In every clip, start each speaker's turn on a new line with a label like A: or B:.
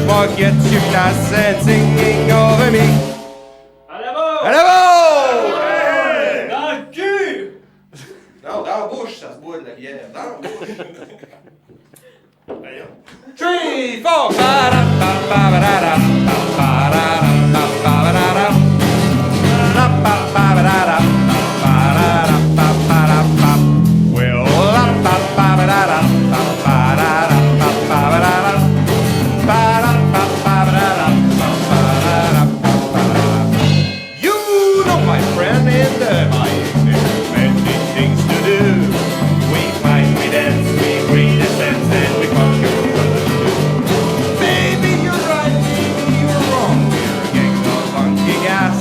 A: Forget your class and singing over me.
B: À l'avant!
A: À l'avant!
B: Ouais! Dans le cul!
A: Non, dans la bouche, ça se boit de la bière. Dans la bouche.
B: Voyons.
A: 3, 4, ba-da-ba-ba-ba-da-da, ba-ba-da-da-ba-ba-da-da, ba-ba-ba-ba-da-da, ba-ba-da-da-ba-ba-da-ba. Well, ba-ba-ba-ba-da-da, ba-ba-da-da-ba-ba-da-da. You know, my friend, in my many things to do. We fight, we dance, we breathe and sense, and we conquer others too. Baby, you're right, baby, you're wrong. We're a gang of funky gas.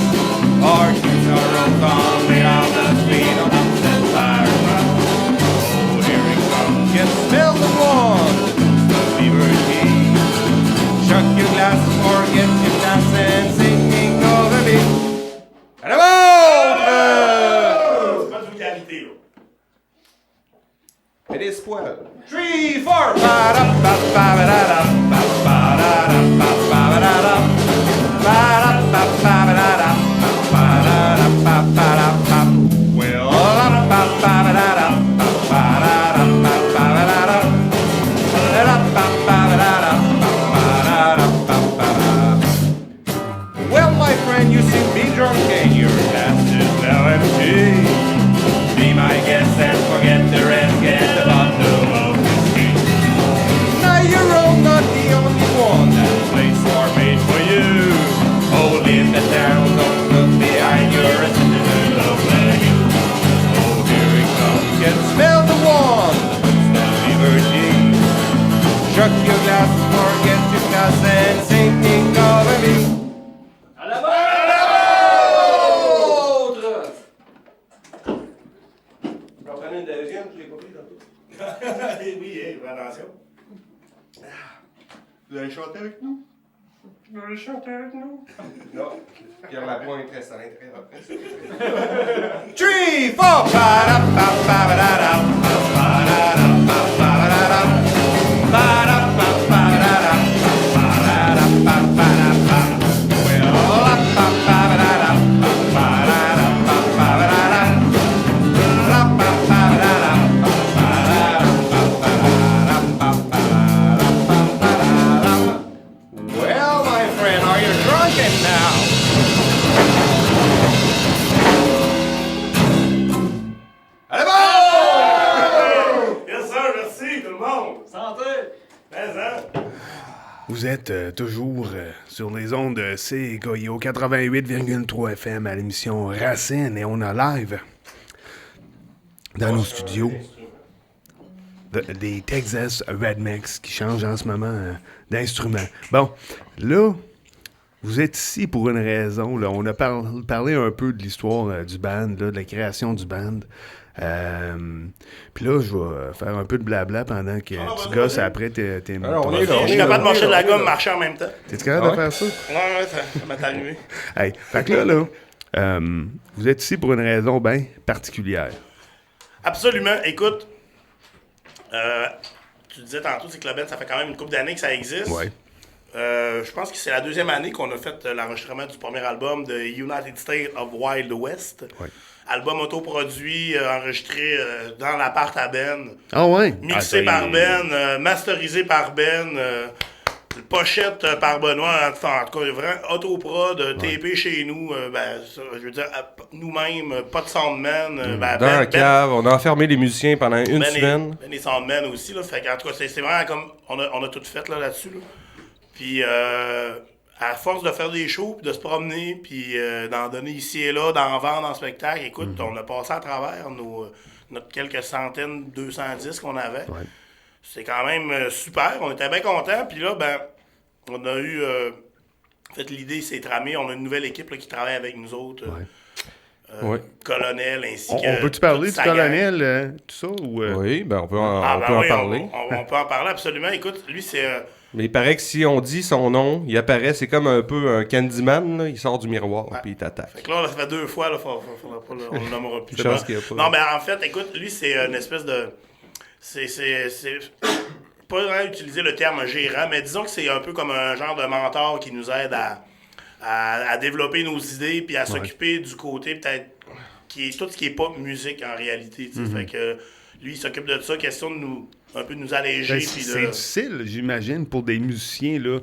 A: Our shoes are rolled on, made out of speed on upset tire. Oh, here it comes, can smell the one, the fever tea. Chuck your glass, forget your glass, and singing over me. À la vôtre!
B: C'est pas de vulgarité, là.
A: Et des spoils. 3, 4, ba-da-ba-ba-ba-da-da, ba-ba-da-da-ba-ba-da-da, ba-da-ba-ba-ba-da-da, ba-ba-da-da-ba-ba-da-ba. Well, ba-ba-ba-ba-da-da, ba-ba-da-da-ba-ba-da-da, ba-da-ba-ba-ba-da-da. Well, my friend, you seem to be drunk and your glass is now empty. Be my guest and forget the rest, get the bottle of whiskey. Now you're all not the only one, that place are made for you. Oh, leave the town, don't look behind, you're a citizen of you. Oh, here it comes, can smell the one, the liberty. Chuck your glass, forget your glass, and singing over me.
B: À l'avant!
A: J'en prenais une deuxième, je l'ai pas pris tantôt.
B: Oui, fais attention.
A: Vous allez chanter avec nous? Vous allez chanter avec nous? Non. Pierre Lapointe reste à l'intérieur. 3, 4, ba-da-ba-ba-ba-da-da, ba-ba-da-da-ba-ba-da-da, ba-da-ba-ba-ba-da-da, ba-ba-da-ba-ba-da-ba. Well, ba-ba-ba-ba-da-da, ba-ba-da-da-ba-ba-da-da, ba-ba-ba-ba-da-da, ba-ba-da-da-ba-ba-da-da. Well, my friend, are you drunken now? Allez, bon!
B: Yes, sir, merci tout le monde. Santé! Mais, hein?
C: Vous êtes toujours sur les ondes de CKIO 88,3 FM à l'émission Racine et on a live dans nos studios des Texas Rednecks qui changent en ce moment d'instrument. Bon, là, vous êtes ici pour une raison. Là. On a parlé un peu de l'histoire du band, là, de la création du band. Puis là, je vais faire un peu de blabla pendant que tu gosses après tes
A: Alors, on est là,
B: Je suis capable de marcher de la gomme, marcher en même temps.
C: T'es-tu capable de faire ça?
B: Ouais, ça m'est arrivé.
C: Hey, fait que là, vous êtes ici pour une raison bien particulière.
B: Absolument. Écoute, tu disais tantôt, c'est que la band, ça fait quand même une couple d'années que ça existe.
C: Ouais.
B: Je pense que c'est la deuxième année qu'on a fait l'enregistrement du premier album de United States of Wild West.
C: Ouais.
B: Album autoproduit, enregistré dans l'appart à Ben.
C: Ah ouais?
B: Mixé par Ben, masterisé par Ben. pochette par Benoît, en tout cas, vraiment autoprod, TP chez nous, je veux dire, nous-mêmes, pas de soundman.
D: Dans la cave, on a enfermé les musiciens pendant une semaine.
B: Les soundmen aussi, là, fait qu'en tout cas, c'est vraiment comme, on a tout fait là-dessus, là. Puis, à force de faire des shows, puis de se promener, puis d'en donner ici et là, d'en vendre en spectacle, écoute, on a passé à travers notre quelques centaines, 210 qu'on avait.
C: Ouais.
B: C'est quand même super, on était bien contents. Puis là, on a eu... en fait, l'idée s'est tramée. On a une nouvelle équipe là, qui travaille avec nous autres.
C: Ouais.
B: Colonel ainsi
C: On
B: que...
C: peut-tu parler
B: toute
C: du
B: sa gang.
C: colonel, tout ça? Ou,
D: Oui, ben on peut en
B: Oui,
D: parler.
B: On peut en parler absolument. Écoute, lui, c'est...
D: Mais il paraît que si on dit son nom, il apparaît, c'est comme un peu un Candyman, là, il sort du miroir puis il t'attaque.
B: Fait que là, ça fait 2 fois, là, faudra pas, on le nommera plus.
D: Chance qu'il y a pas.
B: Non, mais en fait, écoute, lui, c'est une espèce de... C'est pas vraiment utiliser le terme gérant, mais disons que c'est un peu comme un genre de mentor qui nous aide à développer nos idées puis à s'occuper du côté peut-être qui est tout ce qui est pas musique en réalité. Fait que lui, il s'occupe de ça, question de nous un peu de nous alléger.
C: Ben,
B: Puis
C: c'est difficile, j'imagine, pour des musiciens, là,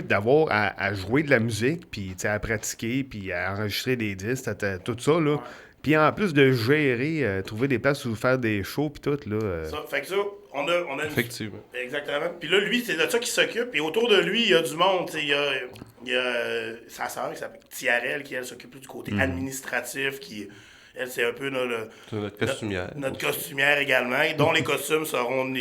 C: d'avoir à jouer de la musique, puis à pratiquer, puis à enregistrer des disques, tout ça, là. Puis en plus de gérer, trouver des places où faire des shows, puis tout, là.
B: Ça, fait que ça, on a une...
D: Effectivement.
B: Exactement. Puis là, lui, c'est de ça qu'il s'occupe. Et autour de lui, il y a du monde. Il y a sa sœur qui s'appelle Tiarel, qui, elle, s'occupe plus du côté administratif, qui... Elle, c'est un peu
D: C'est notre costumière.
B: Notre costumière également, dont les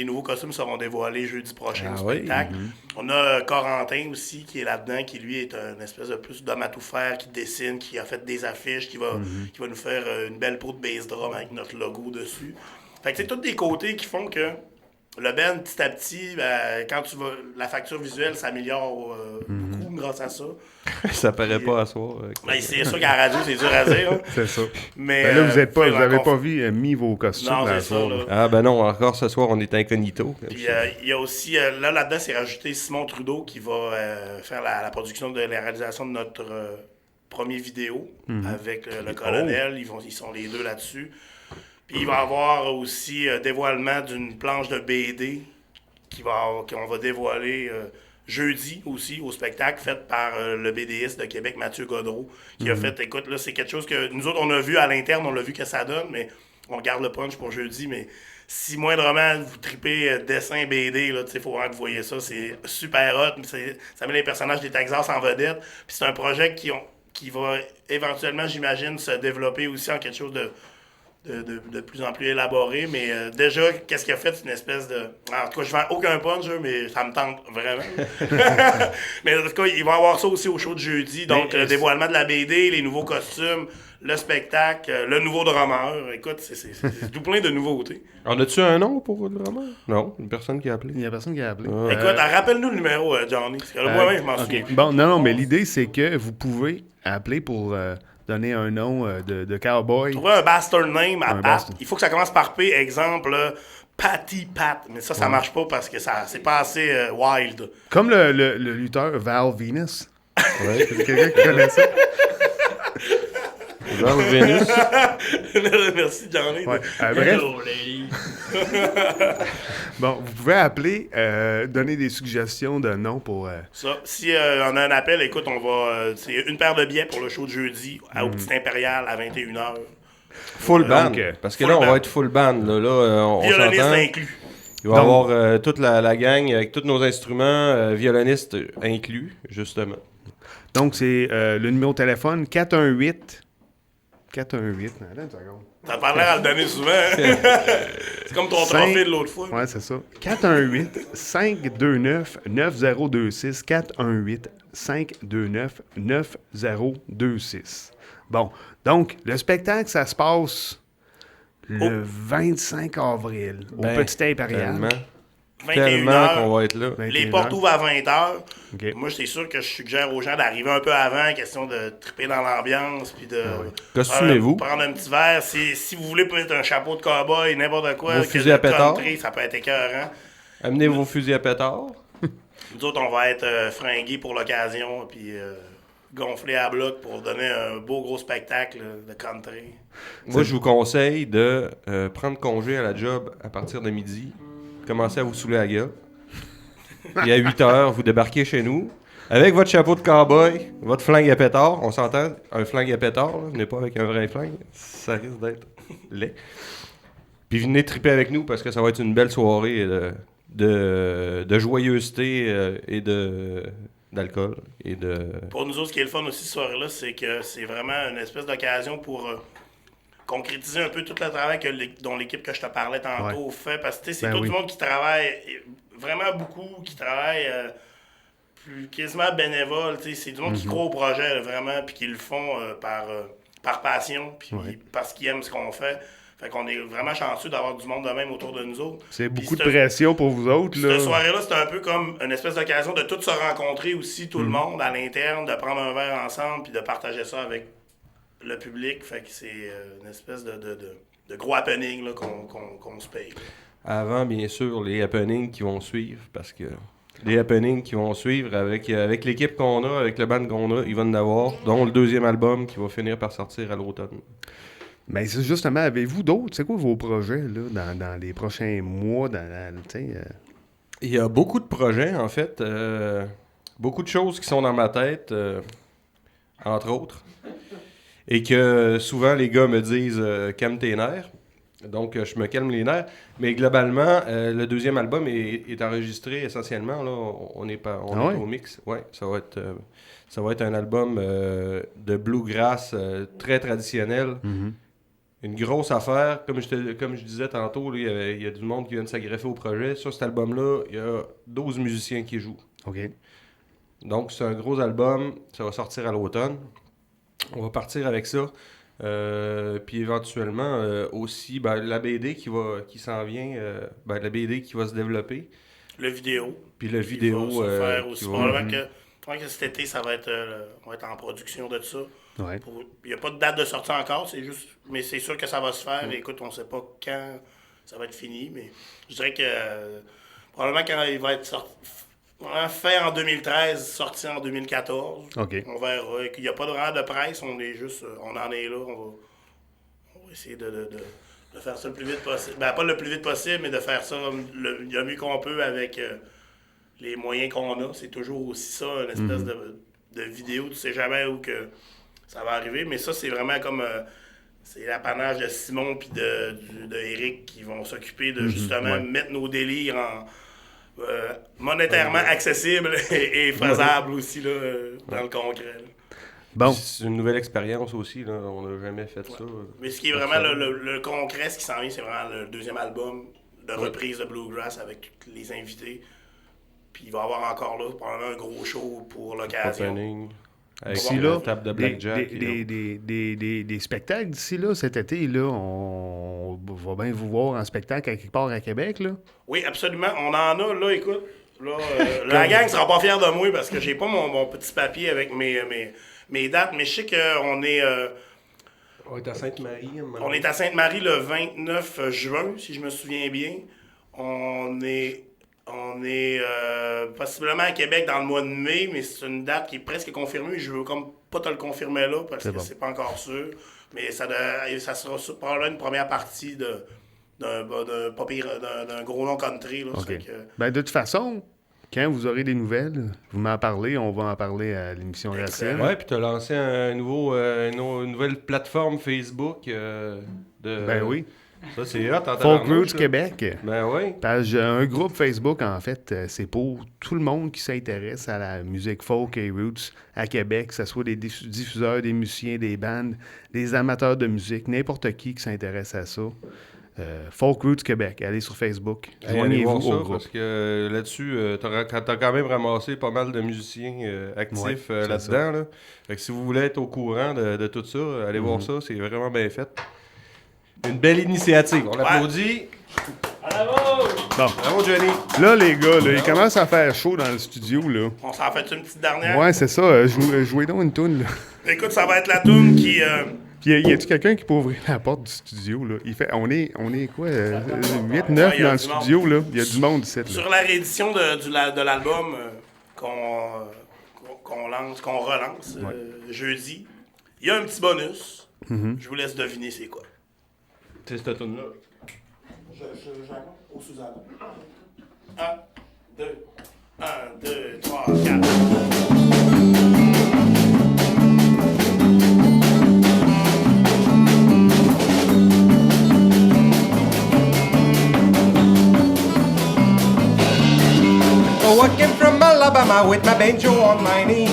B: nouveaux costumes seront dévoilés jeudi prochain au
D: oui?
B: spectacle. On a Corentin aussi qui est là-dedans, qui lui est un espèce de plus d'homme à tout faire, qui dessine, qui a fait des affiches, qui va nous faire une belle peau de bass drum avec notre logo dessus. Fait que c'est tous des côtés qui font que le band, petit à petit, quand tu vas, la facture visuelle s'améliore beaucoup grâce à ça.
D: Ça paraît pas à soir.
B: C'est sûr qu'à la radio, c'est dur à dire. Hein.
C: C'est ça.
B: Mais
C: Ben là, vous n'avez
B: encore-
C: pas mis vos costumes
B: Non,
C: dans
B: c'est
C: la
B: ça.
C: soirée.
B: Là.
D: Ah ben non, encore ce soir, on est incognito.
B: Puis il y a aussi, là-dedans, c'est rajouté Simon Trudeau qui va faire la production de la réalisation de notre premier vidéo avec le colonel. Ils sont les deux là-dessus. Puis il va y avoir aussi dévoilement d'une planche de BD qu'on va dévoiler jeudi aussi au spectacle, fait par le BDiste de Québec, Mathieu Godreau, qui a fait, écoute, là, c'est quelque chose que nous autres, on a vu à l'interne, on l'a vu que ça donne, mais on garde le punch pour jeudi, mais si moindrement vous tripez dessin BD, il faut vraiment que vous voyez ça, c'est super hot, ça met les personnages des Texas en vedette, puis c'est un projet qui va éventuellement, j'imagine, se développer aussi en quelque chose de plus en plus élaboré, mais déjà, qu'est-ce qu'il a fait? C'est une espèce de... En tout cas, je vends aucun punch, mais ça me tente vraiment. Mais en tout cas, il va y avoir ça aussi au show de jeudi, donc le dévoilement de la BD, les nouveaux costumes, le spectacle, le nouveau drummer. Écoute, c'est tout plein de nouveautés.
D: On a-tu un nom pour le drummer? Non, une personne qui a appelé.
C: Il n'y a personne qui a appelé.
B: Écoute, rappelle-nous le numéro, Johnny, parce que moi-même, je m'en souviens.
C: OK. Bon, non, mais l'idée, c'est que vous pouvez appeler pour donner un nom de cowboy.
B: Trouver un bastard name à
C: Un
B: Pat.
C: bastard.
B: Il faut que ça commence par P, exemple, Patty Pat. Mais ça marche pas parce que c'est pas assez wild.
C: Comme le lutteur Val Venus.
D: Ouais.
C: Est-ce que quelqu'un qui connaît ça?
D: Val Venus.
B: Merci, Johnny.
C: Ouais. Bref,
B: Hello, lady.
C: bon, vous pouvez appeler, donner des suggestions de noms pour...
B: Ça, si on a un appel, écoute, on va. C'est une paire de billets pour le show de jeudi au Petit Impérial à 21h.
D: Full band.
C: Donc,
D: Parce que
B: full
D: là, on
B: band.
D: va être full band. On
B: Violoniste
D: s'entend.
B: inclus.
D: Il va y
C: Donc-
D: avoir toute la gang avec tous nos instruments, violonistes inclus, justement.
C: Donc, c'est le numéro de téléphone 418... 418... Attends une seconde.
B: T'as pas l'air à le donner souvent. Hein? C'est comme ton trophée de l'autre fois.
C: Ouais, c'est ça. 418-529-9026. 418-529-9026. Bon, donc, le spectacle, ça se passe le 25 avril au Petit Impérial.
D: Tellement
B: 21h.
D: qu'on va être là.
B: Les
C: 21h.
B: portes ouvrent à 20h.
C: OK.
B: Moi, c'est sûr que je suggère aux gens d'arriver un peu avant, question de triper dans l'ambiance, puis de...
D: Costumez-vous.
B: Prendre un petit verre. Si vous voulez mettre un chapeau de cow-boy, n'importe quoi,
D: Vos
B: que
D: fusils
B: de
D: à pétard.
B: country, ça peut être écœurant.
D: Amenez vos fusils à pétard.
B: Nous autres, on va être fringués pour l'occasion, puis gonflés à bloc pour donner un beau gros spectacle de country.
D: Moi, je vous conseille de prendre congé à la job à partir de midi. Commencez à vous saouler la gueule. Puis à 8 heures, vous débarquez chez nous. Avec votre chapeau de cowboy, votre flingue à pétard, on s'entend, un flingue à pétard, là, venez pas avec un vrai flingue, ça risque d'être laid. Puis venez triper avec nous parce que ça va être une belle soirée de joyeuseté et d'alcool. Et de...
B: Pour nous autres, ce qui est le fun aussi ce soir-là, c'est que c'est vraiment une espèce d'occasion pour concrétiser un peu tout le travail dont l'équipe que je te parlais tantôt fait. Parce que c'est tout le monde qui travaille vraiment beaucoup, qui travaille quasiment bénévole. C'est du monde qui croit au projet, là, vraiment, puis qui le font par passion, puis parce qu'ils aiment ce qu'on fait. Fait qu'on est vraiment chanceux d'avoir du monde de même autour de nous autres.
C: C'est beaucoup de pression pour vous autres, là.
B: Cette soirée-là, c'était un peu comme une espèce d'occasion de tous se rencontrer aussi, tout le monde, à l'interne, de prendre un verre ensemble, puis de partager ça avec le public. Fait que c'est une espèce de gros happening là, qu'on se paye.
D: Avant, bien sûr, les happenings qui vont suivre, parce que les happenings qui vont suivre avec l'équipe qu'on a, avec le band qu'on a, il va en avoir, dont le 2e album qui va finir par sortir à l'automne.
C: Mais c'est justement, avez-vous d'autres? C'est quoi vos projets là, dans les prochains mois?
D: Il y a beaucoup de projets, en fait. Beaucoup de choses qui sont dans ma tête, entre autres. Et que souvent, les gars me disent « calme tes nerfs ». Donc, je me calme les nerfs. Mais globalement, le 2e album est enregistré essentiellement. Là, on est au mix. Ouais, ça va être un album de bluegrass très traditionnel.
C: Mm-hmm.
D: Une grosse affaire. Comme je disais tantôt, là, il y a du monde qui vient de s'agreffer au projet. Sur cet album-là, il y a 12 musiciens qui jouent.
C: OK.
D: Donc, c'est un gros album. Ça va sortir à l'automne. On va partir avec ça. Puis éventuellement aussi la BD qui s'en vient, la BD qui va se développer.
B: Le vidéo.
D: Puis le vidéo.
B: Qui va se faire aussi. Probablement que cet été, on va être en production de ça.
C: Ouais.
B: Il n'y a pas de date de sortie encore, mais c'est sûr que ça va se faire. Écoute, on ne sait pas quand ça va être fini, mais je dirais que probablement quand il va être fait en 2013, sorti en 2014.
C: OK.
B: On verra. Il n'y a pas vraiment de presse, on en est là. On va essayer de faire ça le plus vite possible. Ben, pas le plus vite possible, mais de faire ça le mieux qu'on peut avec les moyens qu'on a. C'est toujours aussi ça, une espèce de vidéo. Tu sais jamais où que ça va arriver, mais ça, c'est vraiment comme... c'est l'apanage de Simon puis de Eric qui vont s'occuper de justement mettre nos délires en... monétairement accessible et faisable aussi là, dans le concret. Là.
C: Bon.
D: C'est une nouvelle expérience aussi, là. On n'a jamais fait ça.
B: Mais ce qui est vraiment le concret, ce qui s'en vient, c'est vraiment le 2e album de reprise de Bluegrass avec tous les invités. Puis il va y avoir encore là probablement un gros show pour l'occasion.
D: Opening. Avec
C: D'ici
D: la
C: là,
D: table de blackjack.
C: des spectacles d'ici là, cet été, là, on va bien vous voir en spectacle à quelque part à Québec, là.
B: Oui, absolument. On en a, là, écoute. Là, la gang sera pas fière de moi parce que j'ai pas mon petit papier avec mes dates, mais je sais qu'on est...
D: on est à Sainte-Marie.
B: On est à Sainte-Marie le 29 juin, si je me souviens bien. On est possiblement à Québec dans le mois de mai, mais c'est une date qui est presque confirmée. Je veux comme pas te le confirmer là parce que c'est pas encore sûr. Mais ça sera probablement une première partie d'un gros long country. Là,
C: Okay. De toute façon, quand vous aurez des nouvelles, vous m'en parlez, on va en parler à l'émission Racine.
D: Ouais, puis tu as lancé une nouvelle plateforme Facebook
C: Ben oui.
D: Ça, c'est hot.
C: Folk Roots Québec.
D: Ben oui.
C: J'ai un groupe Facebook, en fait, c'est pour tout le monde qui s'intéresse à la musique folk et roots à Québec, que ce soit des diffuseurs, des musiciens, des bandes, des amateurs de musique, n'importe qui s'intéresse à ça. Folk Roots Québec, allez sur Facebook.
D: Joignez-vous au groupe. Parce que là-dessus, t'as quand même ramassé pas mal de musiciens actifs là-dedans. Là. Fait que si vous voulez être au courant de tout ça, allez voir ça, c'est vraiment bien fait. Une belle initiative. On l'applaudit.
B: Bravo!
C: Bon.
D: Bravo, Johnny.
C: Là, les gars, il commence à faire chaud dans le studio. Là.
B: On s'en fait une petite dernière?
C: Ouais, c'est ça. Jouez donc une toune. Là.
B: Écoute, ça va être la toune qui...
C: Puis, y a-tu quelqu'un qui peut ouvrir la porte du studio? Là? On est quoi? 8-9 dans le studio. Là. Il y a du monde ici. Là.
B: Sur la réédition de l'album qu'on relance jeudi, il y a un petit bonus. Je vous laisse deviner c'est quoi.
D: C'est cette toune-là.
B: J'annonce au sous-album. 1, 2, 1,
D: Oh, I came from Alabama with my banjo on my knee.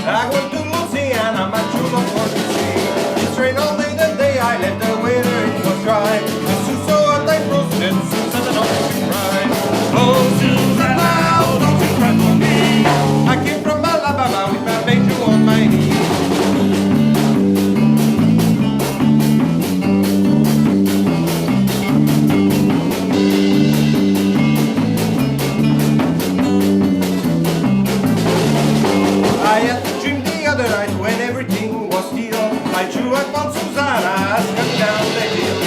D: I went to Louisiana, my true love was to see. It rained all day the day I left the weather, it was dry. The Sioux so hot I roasted, Susan, don't you cry. Oh, Susan, now don't you cry for me. I came from Alabama with my banjo on my knee. I had a dream the other night when everything was still. I drew up on Susanna, come down the hill.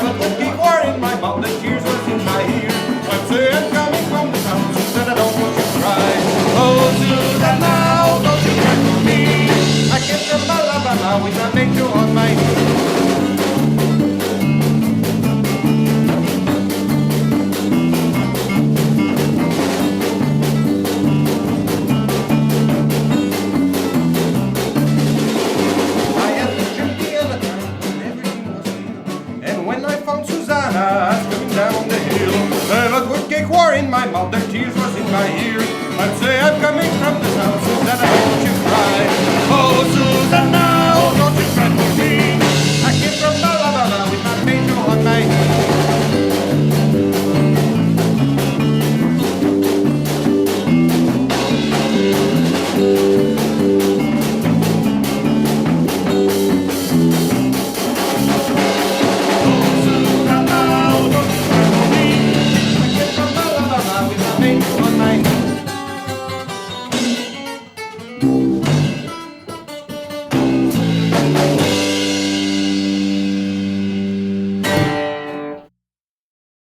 D: But the big war in my mouth, the tears was in my ear. I'm saying coming from the town, Susanna, don't want you cry. Oh, Susanna, don't you cry for me. I came from Alabama with my banjo on my knee. I had the dream the other night when everything was still. And when I found Susanna coming down the hill, a good cake war in my mouth, the tears was in my ear. I'd say I'm coming from the town, Susanna, don't you cry. Oh, Susanna.